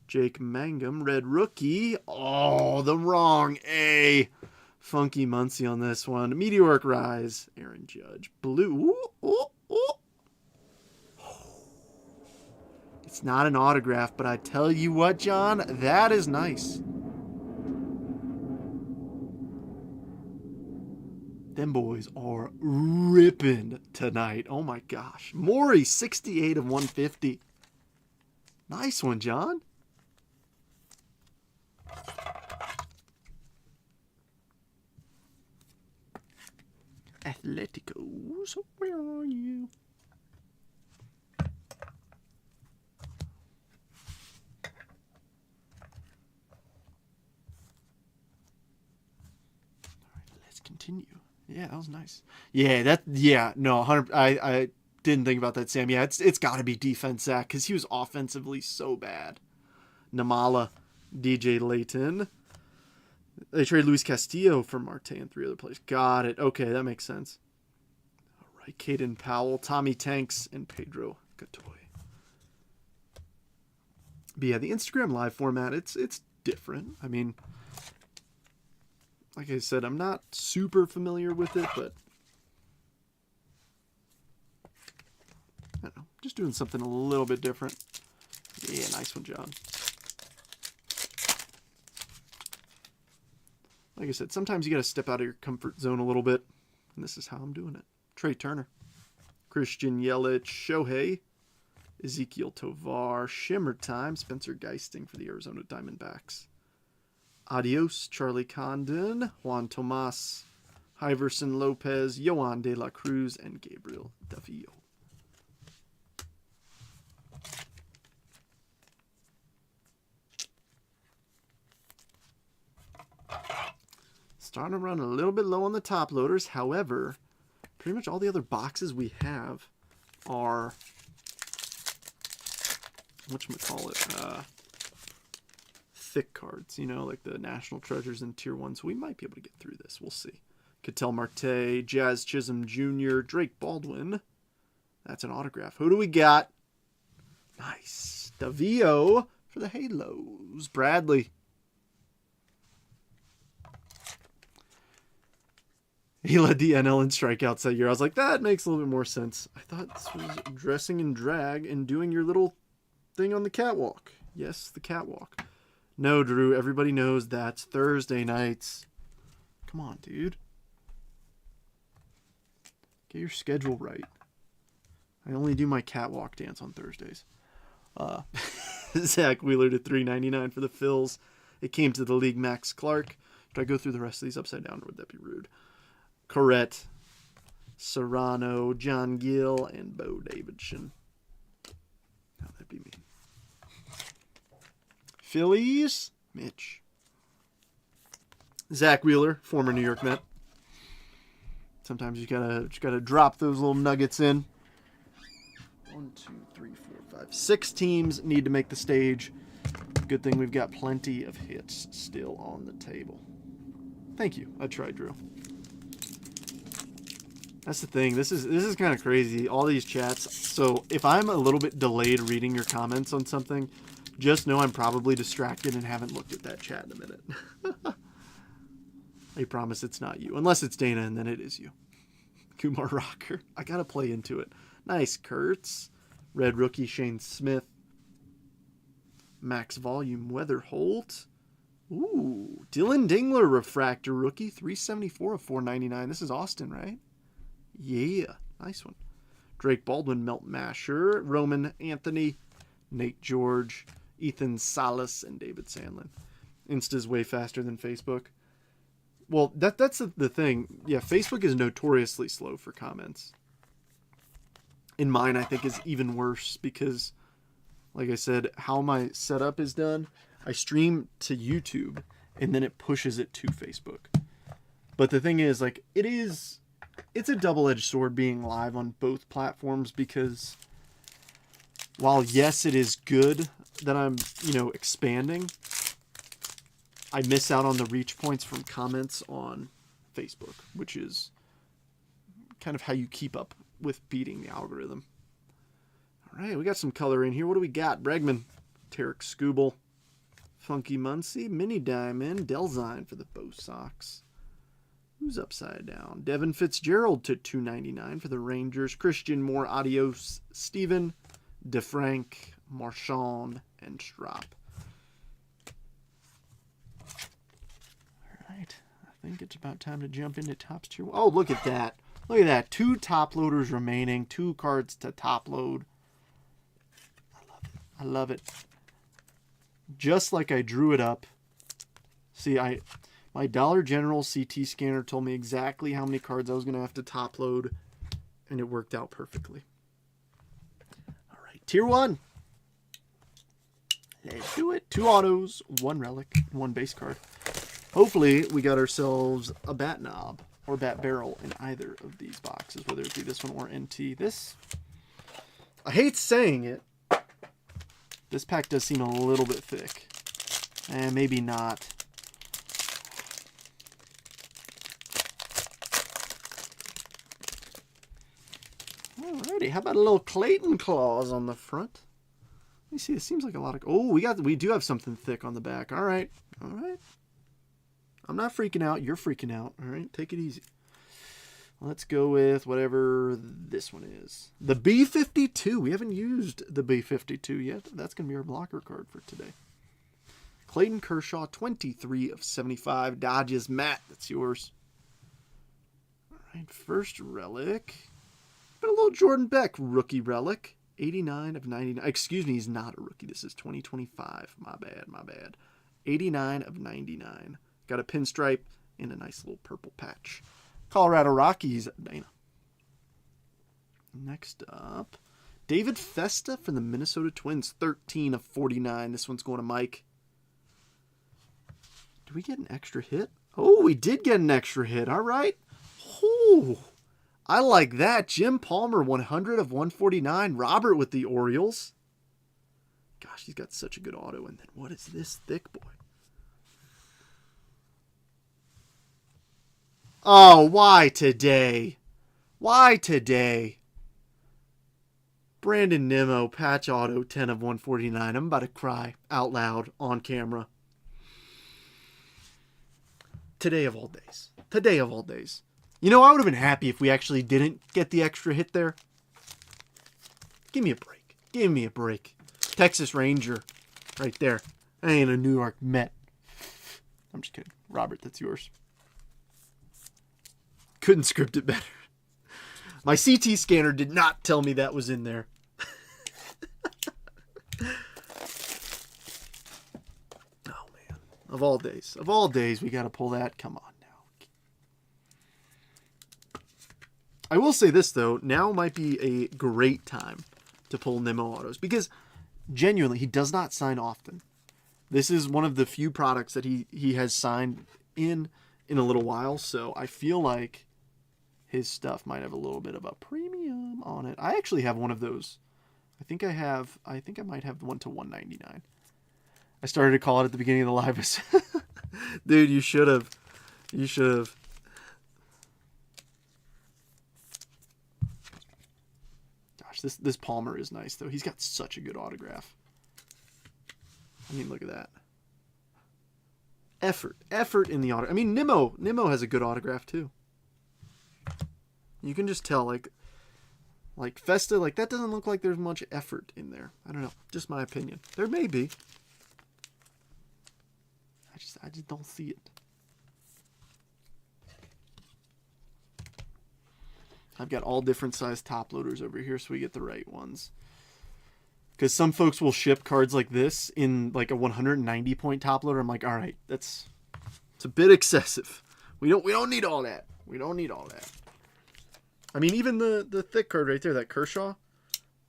Speaker 1: Jake Mangum, red rookie. Oh, the wrong A. Funky Muncie on this one. Meteoric Rise, Aaron Judge. Blue. Ooh, ooh, ooh. It's not an autograph, but I tell you what, John, that is nice. Them boys are ripping tonight. Oh my gosh. Maury, 68 of 150. Nice one, John. Atleticos, where are you? All right, let's continue. Yeah, that was nice. Yeah, no, 100. I didn't think about that, Sam. Yeah, it's got to be defense, Zach, because he was offensively so bad. Namala, DJ Layton. They traded Luis Castillo for Marte and 3 other players. Got it. Okay, that makes sense. All right, Caden Powell, Tommy Tanks, and Pedro Gatoy. But yeah, the Instagram live format, it's different. I mean, like I said, I'm not super familiar with it, but I don't know. Just doing something a little bit different. Yeah, nice one, John. Like I said, sometimes you got to step out of your comfort zone a little bit, and this is how I'm doing it. Trey Turner, Christian Yelich, Shohei, Ezekiel Tovar, Shimmer Time, Spencer Geisting for the Arizona Diamondbacks. Adios, Charlie Condon, Juan Tomas, Iverson Lopez, Yohan De La Cruz, and Gabriel Davillo. Starting to run a little bit low on the top loaders. However, pretty much all the other boxes we have are, whatchamacallit, thick cards, you know, like the National Treasures and Tier 1. So we might be able to get through this. We'll see. Ketel Marte, Jazz Chisholm Jr., Drake Baldwin. That's an autograph. Who do we got? Nice. Davillo for the Halos. Bradley. He led the NL in strikeouts that year. I was like, that makes a little bit more sense. I thought this was dressing in drag and doing your little thing on the catwalk. Yes, the catwalk. No, Drew, everybody knows that's Thursday nights. Come on, dude. Get your schedule right. I only do my catwalk dance on Thursdays. Zach Wheeler to $3.99 for the Phils. It came to the league. Max Clark. Should I go through the rest of these upside down, or would that be rude? Correct. Serrano, John Gill, and Bo Davidson. Now that'd be me. Phillies, Mitch. Zach Wheeler, former New York Met. Sometimes you just gotta drop those little nuggets in. 1, 2, 3, 4, 5, 6 teams need to make the stage. Good thing we've got plenty of hits still on the table. Thank you. I tried, Drew. That's the thing. This is kind of crazy. All these chats. So if I'm a little bit delayed reading your comments on something, just know I'm probably distracted and haven't looked at that chat in a minute. I promise it's not you. Unless it's Dana, and then it is you. Kumar Rocker. I gotta play into it. Nice. Kurtz. Red rookie Shane Smith. Max volume Weather Holt. Ooh. Dylan Dingler refractor rookie. 374 of 499. This is Austin, right? Yeah. Nice one. Drake Baldwin, Melt Masher. Roman Anthony. Nate George. Ethan Salas, and David Sandlin. Insta's way faster than Facebook. Well, that's the thing. Yeah, Facebook is notoriously slow for comments. And mine, I think, is even worse because, like I said, how my setup is done, I stream to YouTube, and then it pushes it to Facebook. But the thing is, like, it's a double-edged sword being live on both platforms because while, yes, it is good that I'm, expanding, I miss out on the reach points from comments on Facebook, which is kind of how you keep up with beating the algorithm. All right, we got some color in here. What do we got? Bregman, Tarek Skubal, Funky Muncie, Mini Diamond, Delzine for the Bo Sox. Who's upside down? Devin Fitzgerald to $2.99 for the Rangers. Christian Moore, Adios, Steven, DeFrank, Marchand, and Strop. All right, I think it's about time to jump into Topps Tier 1. Oh, look at that. Look at that. 2 top loaders remaining. 2 cards to top load. I love it. I love it. Just like I drew it up. See, my Dollar General CT scanner told me exactly how many cards I was going to have to top load, and it worked out perfectly. All right, Tier 1. Let's do it. 2 autos, 1 relic, 1 base card. Hopefully, we got ourselves a bat knob or bat barrel in either of these boxes, whether it be this one or NT. This, I hate saying it, this pack does seem a little bit thick. And maybe not. Alrighty, how about a little Clayton Claus on the front? Let me see, it seems like a lot of... Oh, we do have something thick on the back. Alright, alright. I'm not freaking out, you're freaking out. Alright, take it easy. Let's go with whatever this one is. The B52. We haven't used the B52 yet. That's going to be our blocker card for today. Clayton Kershaw, 23 of 75. Dodges. Matt, that's yours. All right, first relic. Got a little Jordan Beck rookie relic. 89 of 99. Excuse me, he's not a rookie. This is 2025. My bad. 89 of 99. Got a pinstripe and a nice little purple patch. Colorado Rockies, Dana. Next up, David Festa from the Minnesota Twins, 13 of 49. This one's going to Mike. Did we get an extra hit? Oh, we did get an extra hit. All right. Ooh, I like that. Jim Palmer, 100 of 149. Robert with the Orioles. Gosh, he's got such a good auto. And then what is this thick boy? Oh, why today? Why today? Brandon Nimmo, patch auto, 10 of 149. I'm about to cry out loud on camera. Today of all days. Today of all days. You know, I would have been happy if we actually didn't get the extra hit there. Give me a break. Give me a break. Texas Ranger. Right there. I ain't a New York Met. I'm just kidding. Robert, that's yours. Couldn't script it better. My CT scanner did not tell me that was in there. Oh, man. Of all days, we got to pull that. Come on now. I will say this, though. Now might be a great time to pull Nimmo autos. Because, genuinely, he does not sign often. This is one of the few products that he has signed in a little while. So, I feel like his stuff might have a little bit of a premium on it. I actually have one of those. I think I might have one to 199. I started to call it at the beginning of the live. Dude, you should have. You should have. Gosh, this Palmer is nice, though. He's got such a good autograph. I mean, look at that. Effort in the autograph. I mean, Nimmo has a good autograph, too. You can just tell, like Festa, like, that doesn't look like there's much effort in there. I don't know. Just my opinion. There may be. I just don't see it. I've got all different size top loaders over here so we get the right ones. Because some folks will ship cards like this in like a 190 point top loader. I'm like, all right, it's a bit excessive. We don't need all that. We don't need all that. I mean, even the thick card right there, that Kershaw,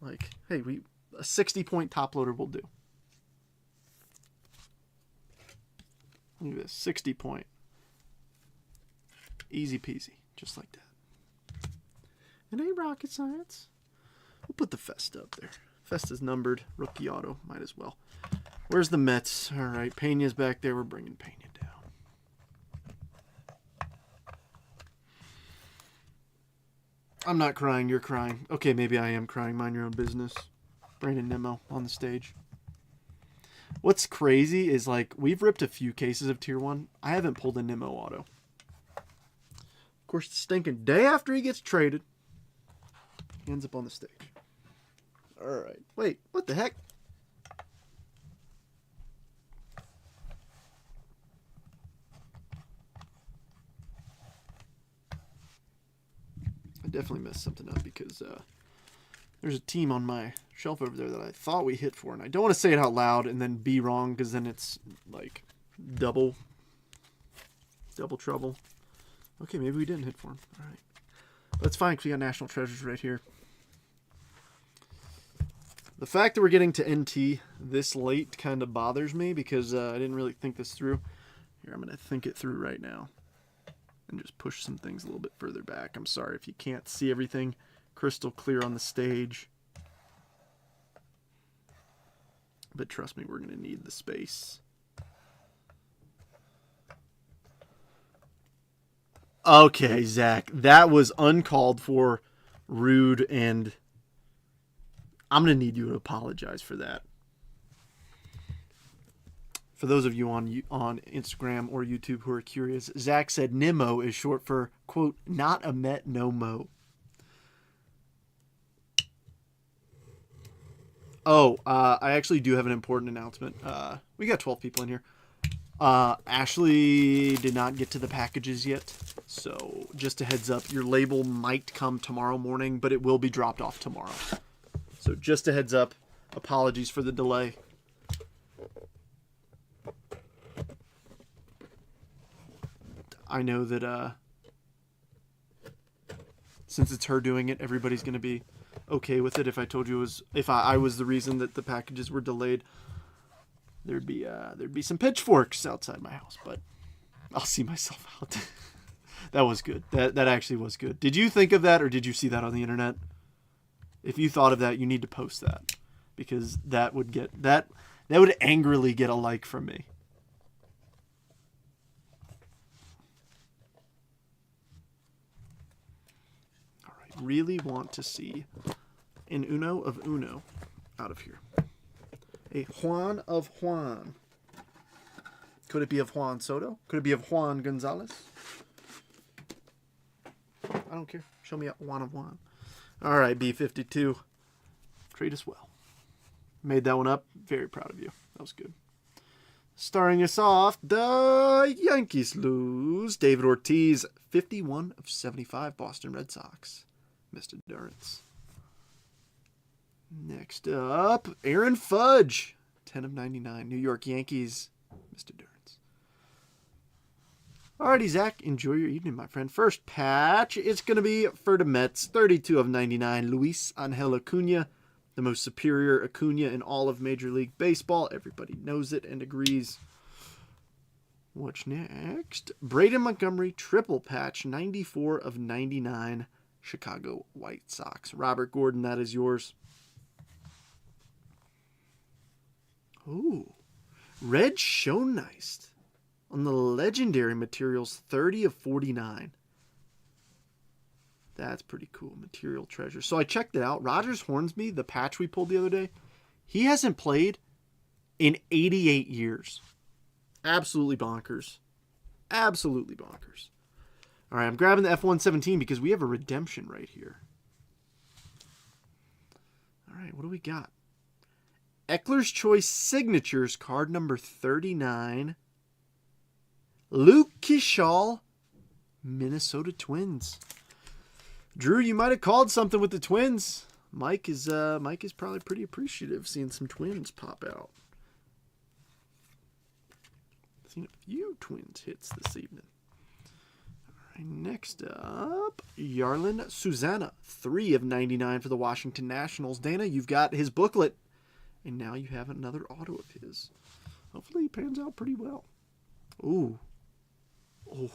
Speaker 1: like, hey, a 60 point top loader will do. Look at this, 60 point. Easy peasy, just like that. It ain't rocket science. We'll put the Festa up there. Festa's numbered, rookie auto, might as well. Where's the Mets? All right, Pena's back there. We're bringing Pena down. I'm not crying, you're crying. Okay, maybe I am crying. Mind your own business. Brandon Nimmo on the stage. What's crazy is, like, we've ripped a few cases of Tier 1. I haven't pulled a Nimmo auto. Of course, the stinking day after he gets traded, he ends up on the stage. All right. Wait, what the heck? I definitely messed something up because there's a team on my shelf over there that I thought we hit for, and I don't want to say it out loud and then be wrong because then it's like double trouble. Okay, maybe we didn't hit for him. All right. That's fine because we got National Treasures right here. The fact that we're getting to NT this late kind of bothers me because I didn't really think this through. Here, I'm going to think it through right now and just push some things a little bit further back. I'm sorry if you can't see everything crystal clear on the stage. But trust me, we're going to need the space. Okay, Zach, that was uncalled for, rude, and I'm going to need you to apologize for that. For those of you on Instagram or YouTube who are curious, Zach said Nimmo is short for, quote, not a Met, no mo. Oh, I actually do have an important announcement. We got 12 people in here. Ashley did not get to the packages yet. So just a heads up, your label might come tomorrow morning, but it will be dropped off tomorrow. So just a heads up. Apologies for the delay. I know that since it's her doing it, everybody's going to be okay with it. If I told you if I was the reason that the packages were delayed, there'd be some pitchforks outside my house, but I'll see myself out. That was good. That actually was good. Did you think of that, or did you see that on the internet? If you thought of that, you need to post that, because that would angrily get a like from me. All right, really want to see an Uno of Uno out of here. A Juan of Juan. Could it be of Juan Soto? Could it be of Juan Gonzalez? I don't care. Show me a Juan of Juan. All right, B52. Treat us well. Made that one up. Very proud of you. That was good. Starting us off, the Yankees lose. David Ortiz, 51 of 75. Boston Red Sox. Missed endurance. Next up, Aaron Fudge, 10 of 99. New York Yankees. Missed endurance. Alrighty, Zach, enjoy your evening, my friend. First patch, it's going to be for the Mets, 32 of 99. Luis Angel Acuna, the most superior Acuna in all of Major League Baseball. Everybody knows it and agrees. What's next? Braden Montgomery, triple patch, 94 of 99, Chicago White Sox. Robert Gordon, that is yours. Ooh. Red Schoenneist on the legendary materials, 30 of 49. That's pretty cool. Material treasure. So I checked it out. Rogers Hornsby, the patch we pulled the other day, he hasn't played in 88 years. Absolutely bonkers. Absolutely bonkers. All right, I'm grabbing the F-117 because we have a redemption right here. All right, what do we got? Eckler's Choice Signatures, card number 39. Luke Kishall, Minnesota Twins. Drew, you might have called something with the Twins. Mike is probably pretty appreciative seeing some Twins pop out. Seen a few Twins hits this evening. All right, next up, Yarlin Susanna, 3 of 99 for the Washington Nationals. Dana, you've got his booklet, and now you have another auto of his. Hopefully he pans out pretty well. Ooh. Oh.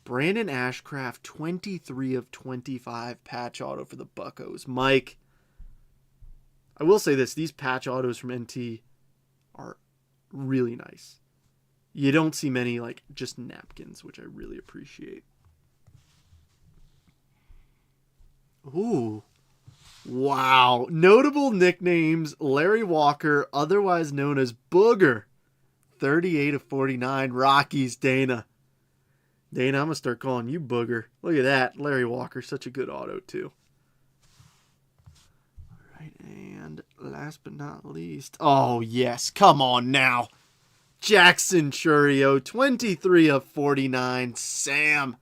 Speaker 1: Brandon Ashcraft, 23 of 25 patch auto for the Buccos. Mike, I will say this. These patch autos from NT are really nice. You don't see many, like, just napkins, which I really appreciate. Ooh. Wow. Notable nicknames, Larry Walker, otherwise known as Booger. 38 of 49, Rockies, Dana. Dana, I'm going to start calling you Booger. Look at that. Larry Walker, such a good auto, too. All right, and last but not least. Oh, yes. Come on now. Jackson Chourio, 23 of 49. Sam.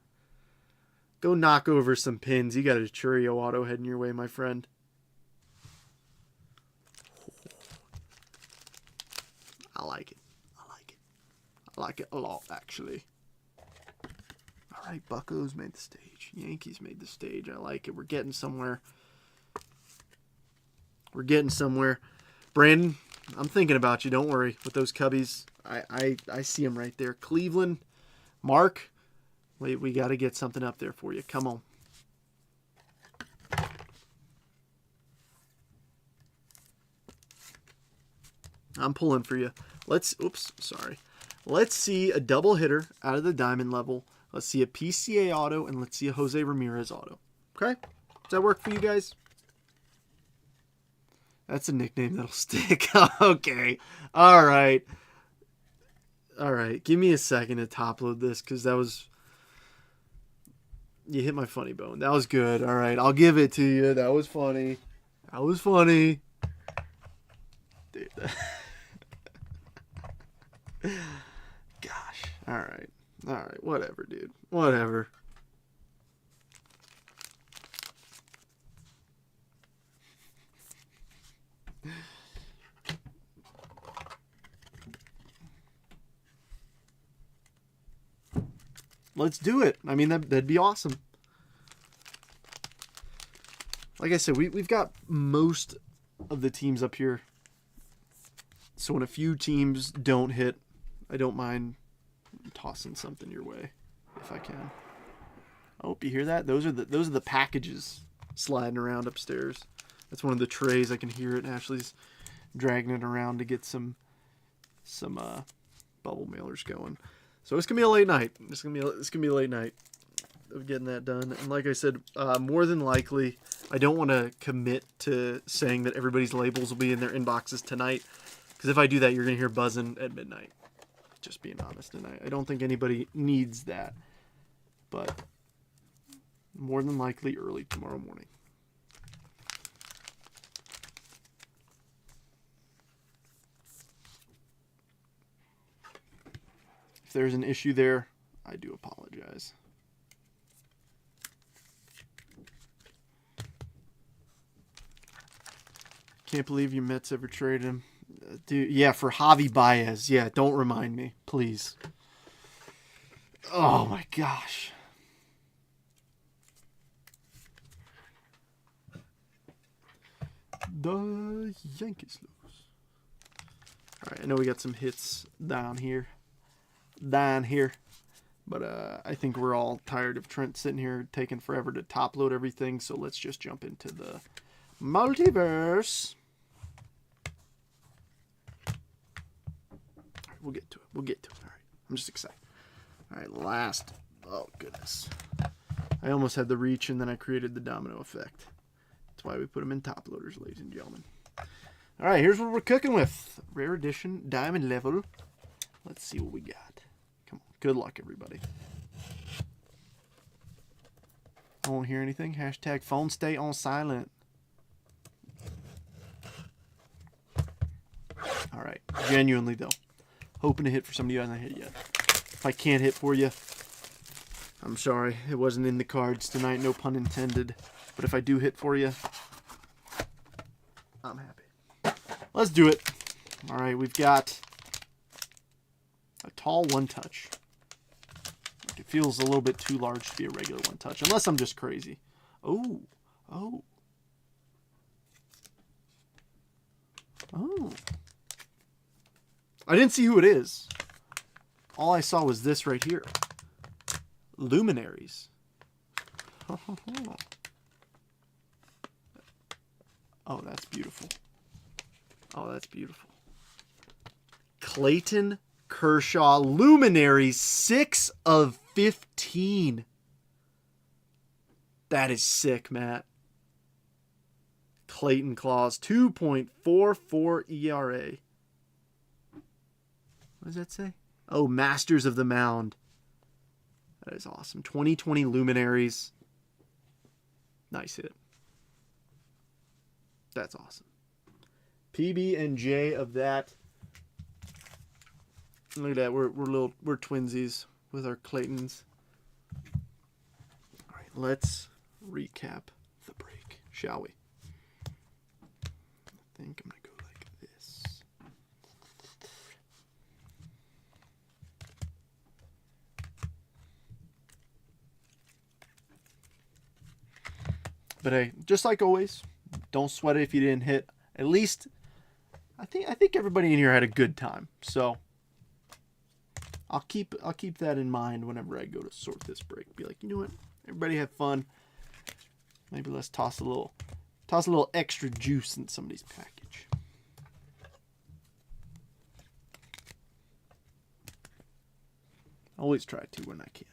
Speaker 1: Go knock over some pins. You got a Chourio auto heading your way, my friend. I like it. I like it. I like it a lot, actually. All right, Buccos made the stage. Yankees made the stage. I like it. We're getting somewhere. We're getting somewhere. Brandon, I'm thinking about you. Don't worry with those Cubbies. I see them right there. Cleveland, Mark, wait, we got to get something up there for you. Come on. I'm pulling for you. Let's see a double hitter out of the diamond level. Let's see a PCA auto, and let's see a Jose Ramirez auto. Okay? Does that work for you guys? That's a nickname that'll stick. Okay. All right. All right. Give me a second to top load this, because that was... You hit my funny bone. That was good. All right. I'll give it to you. That was funny. That was funny. Dude. Gosh. All right. All right. Whatever, dude. Whatever. Let's do it. I mean, that'd be awesome. Like I said, we've got most of the teams up here. So when a few teams don't hit, I don't mind tossing something your way if I can. I hope you hear that. Those are the packages sliding around upstairs. That's one of the trays. I can hear it. Ashley's dragging it around to get some bubble mailers going. So it's gonna be a late night. It's gonna be a late night of getting that done. And like I said, more than likely, I don't want to commit to saying that everybody's labels will be in their inboxes tonight, because if I do that, you're gonna hear buzzing at midnight. Just being honest, and I don't think anybody needs that. But more than likely, early tomorrow morning. If there's an issue there, I do apologize. Can't believe your Mets ever traded him. Dude, yeah, for Javi Baez. Yeah, don't remind me, please. Oh my gosh. The Yankees lose. All right, I know we got some hits down here. dying here. But I think we're all tired of Trent sitting here taking forever to top load everything. So let's just jump into the multiverse. All right, we'll get to it. We'll get to it. All right. I'm just excited. All right, last. Oh, goodness. I almost had the reach, and then I created the domino effect. That's why we put them in top loaders, ladies and gentlemen. All right, here's what we're cooking with. Rare edition, diamond level. Let's see what we got. Come on. Good luck, everybody. I won't hear anything. Hashtag phone stay on silent. All right. Genuinely, though. Hoping to hit for somebody who hasn't hit yet. If I can't hit for you, I'm sorry. It wasn't in the cards tonight. No pun intended. But if I do hit for you, I'm happy. Let's do it. All right. We've got a tall one-touch. It feels a little bit too large to be a regular one-touch. Unless I'm just crazy. Oh. Oh. Oh. I didn't see who it is. All I saw was this right here. Luminaries. Oh, that's beautiful. Oh, that's beautiful. Clayton Kershaw Luminaries, 6 of 15. That is sick, Matt. Clayton Claus, 2.44 ERA. What does that say? Oh, Masters of the Mound. That is awesome. 2020 Luminaries. Nice hit. That's awesome. PB and J of that. Look at that. We're twinsies with our Claytons. All right, let's recap the break, shall we? I think I'm gonna go like this. But hey, just like always, don't sweat it if you didn't hit. At least, I think everybody in here had a good time. So I'll keep that in mind whenever I go to sort this break. Be like, you know what? Everybody had fun. Maybe let's toss a little extra juice in somebody's package. Always try to when I can.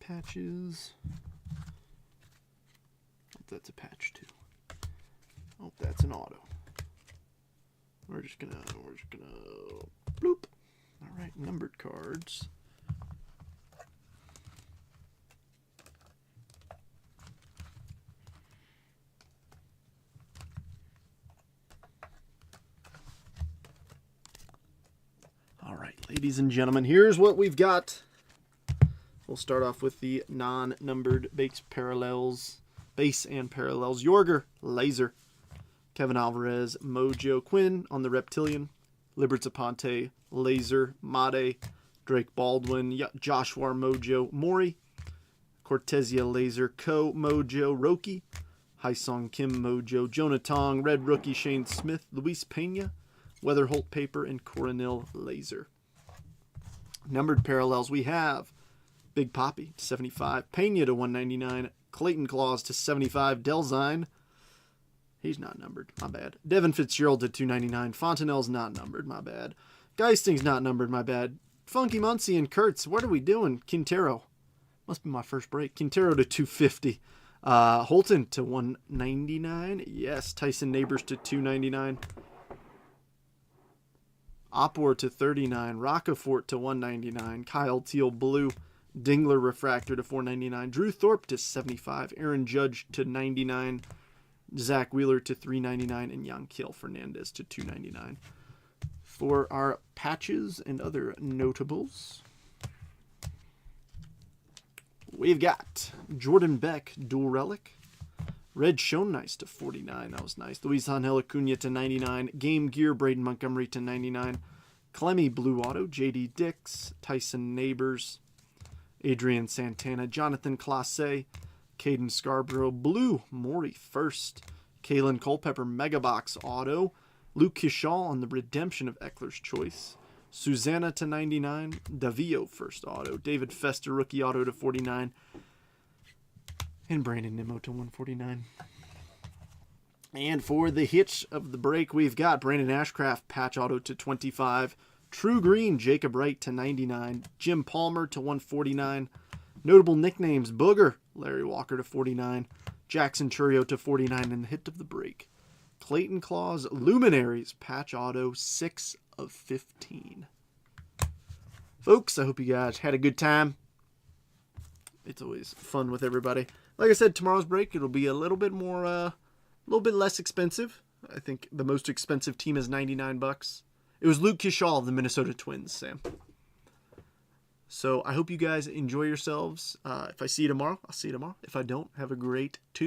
Speaker 1: Patches. Hope that's a patch too. Hope that's an auto. We're just gonna bloop. All right, numbered cards. All right, ladies and gentlemen, here's what we've got. We'll start off with the non-numbered base and parallels. Yorger, Laser. Kevin Alvarez, Mojo. Quinn on the Reptilian. Liberty Aponte, Laser. Made. Drake Baldwin, Joshua Mojo. Mori. Cortesia Laser. Ko Mojo. Roki. Haisong Kim Mojo. Jonah Tong. Red Rookie Shane Smith. Luis Pena. Weather Holt Paper. And Coronel Laser. Numbered parallels we have Big Poppy to 75. Pena to 199. Clayton Claus to 75. Delzine. He's not numbered. My bad. Devin Fitzgerald to 299. Fontenelle's not numbered. My bad. Geisting's not numbered. My bad. Funky Muncie and Kurtz. What are we doing? Quintero. Must be my first break. Quintero to 250. Holton to 199. Yes. Tyson Neighbors to 299. Opor to 39. Rockefort to 199. Kyle Teal Blue. Dingler Refractor to 499. Drew Thorpe to 75. Aaron Judge to 99. Zach Wheeler to 399. And Yanquiel Fernandez to 299. For our patches and other notables, we've got Jordan Beck, Dual Relic. Red Shonnice to 49. That was nice. Luis Angel Acuna to 99. Game Gear, Braden Montgomery to 99. Clemmy Blue Auto, JD Dix. Tyson Neighbors. Adrian Santana. Jonathan Clase. Caden Scarborough blue. Maury first. Kalen Culpepper Mega Box auto. Luke Kishaw on the redemption of Eckler's Choice. Susanna to 99. Davio first auto. David Fester rookie auto to 49. And Brandon Nimmo to 149. And for the hitch of the break, we've got Brandon Ashcraft patch auto to 25. True Green Jacob Wright to 99. Jim Palmer to 149. Notable nicknames Booger Larry Walker to 49. Jackson Churio to 49. And the hit of the break, Clayton Claus Luminaries patch auto 6 of 15. Folks, I hope you guys had a good time. It's always fun with everybody. Like I said, tomorrow's break, it'll be a little bit more, a little bit less expensive. I think the most expensive team is $99. It was Luke Kishaw of the Minnesota Twins, Sam. So I hope you guys enjoy yourselves. If I see you tomorrow, I'll see you tomorrow. If I don't, have a great Tuesday.